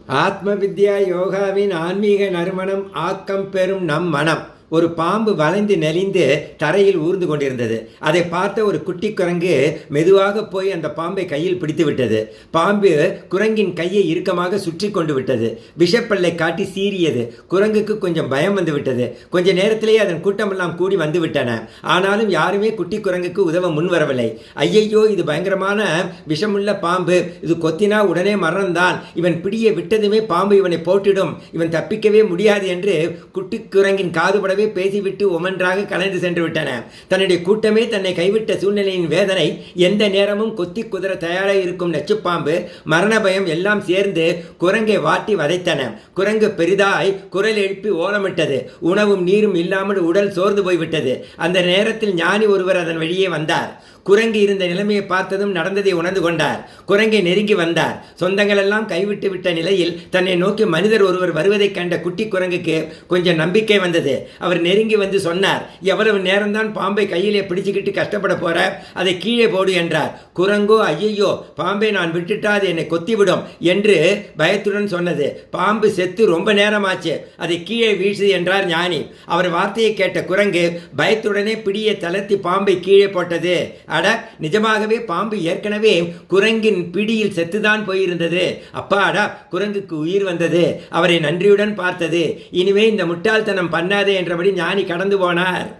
ஆத்ம வித்யா யோகாவின் ஆன்மீக நறுமணம் ஆக்கம் பெறும் நம் மனம். ஒரு பாம்பு வளைந்து நெளிந்து தரையில் ஊர்ந்து கொண்டிருந்தது. அதை பார்த்த ஒரு குட்டி குரங்கு மெதுவாக போய் அந்த பாம்பை கையில் பிடித்து விட்டது. பாம்பு குரங்கின் கையை இறுக்கமாக சுற்றி கொண்டு விட்டது. விஷப்பல்லை காட்டி சீறியது. குரங்குக்கு கொஞ்சம் பயம் வந்து விட்டது. கொஞ்ச நேரத்திலேயே அதன் கூட்டமெல்லாம் கூடி வந்து விட்டன. ஆனாலும் யாருமே குட்டி குரங்குக்கு உதவ முன்வரவில்லை. ஐயையோ, இது பயங்கரமான விஷமுள்ள பாம்பு, இது கொத்தினா உடனே மரணம்தான், இவன் பிடியை விட்டதுமே பாம்பு இவனை போட்டிடும், இவன் தப்பிக்கவே முடியாது என்று குட்டி குரங்கின் காதுபடவே பேசிவிட்டு ஒவ்வொன்றாக கலைந்து சென்று விட்டன. தன்னுடைய கூட்டமே தன்னை கைவிட்ட சூழ்நிலையின் வேதனை, எந்த நேரமும் கொத்தி குதிர தயாராக இருக்கும் நச்சுப்பாம்பு, மரண பயம் எல்லாம் சேர்ந்து குரங்கை வாட்டி வதைத்தன. குரங்கு பெரிதாய் குரல் எழுப்பி ஓலமிட்டது. உணவும் நீரும் இல்லாமல் உடல் சோர்ந்து போய்விட்டது. அந்த நேரத்தில் ஞானி ஒருவர் அதன் வழியே வந்தார். குரங்கு இருந்த நிலைமையை பார்த்ததும் நடந்ததை உணர்ந்து கொண்டார். குரங்கை நெருங்கி வந்தார். சொந்தங்கள் எல்லாம் கைவிட்டு விட்ட நிலையில் தன்னை நோக்கி மனிதர் ஒருவர் வருவதைக் கண்ட குட்டி குரங்குக்கு கொஞ்சம் நம்பிக்கை வந்தது. அவர் நெருங்கி வந்து சொன்னார், எவ்வளவு நேரம்தான் பாம்பை கையிலே பிடிச்சுக்கிட்டு கஷ்டப்பட போற, அதை கீழே போடு என்றார். குரங்கோ, ஐயையோ, பாம்பை நான் விட்டுட்டா அது என்னை கொத்திவிடும் என்று பயத்துடன் சொன்னது. பாம்பு செத்து ரொம்ப நேரமாச்சு, அதை கீழே வீசு என்றார் ஞானி. அவர் வார்த்தையை கேட்ட குரங்கு பயத்துடனே பிடியை தளர்த்தி பாம்பை கீழே போட்டது. அட, நிஜமாகவே பாம்பு ஏற்கனவே குரங்கின் பிடியில் செத்துதான் போயிருந்தது. அப்பாடா, குரங்குக்கு உயிர் வந்தது. அவரை நன்றியுடன் பார்த்தது. இனிமே இந்த முட்டாள்தனம் பண்ணாதே என்றபடி ஞானி கடந்து போனார்.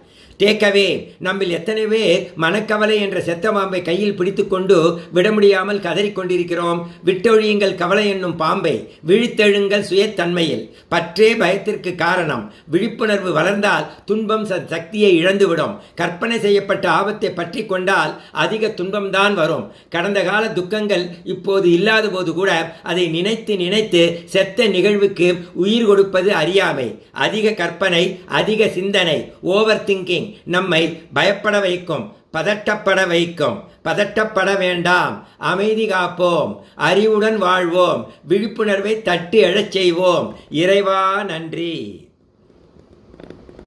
டேக்கவே, நம்மில் எத்தனை பேர் மனக்கவலை என்ற செத்த பாம்பை கையில் பிடித்து கொண்டு விட முடியாமல் கதறிக்கொண்டிருக்கிறோம். விட்டொழியுங்கள் கவலை என்னும் பாம்பை, விழித்தெழுங்கள் சுயத்தன்மையில். பற்றே பயத்திற்கு காரணம். விழிப்புணர்வு வளர்ந்தால் துன்பம் சக்தியை இழந்துவிடும். கற்பனை செய்யப்பட்ட ஆபத்தை பற்றி கொண்டால் அதிக துன்பம்தான் வரும். கடந்த கால துக்கங்கள் இப்போது இல்லாத போது கூட அதை நினைத்து நினைத்து செத்த நிகழ்வுக்கு உயிர் கொடுப்பது அறியாமை. அதிக கற்பனை, அதிக சிந்தனை, ஓவர் திங்கிங் நம்மை பயப்பட வைக்கும், பதட்டப்பட வைக்கும். பதட்டப்பட வேண்டாம், அமைதி காப்போம், அறிவுடன் வாழ்வோம், விழிப்புணர்வை தட்டி எழச் செய்வோம். இறைவா நன்றி.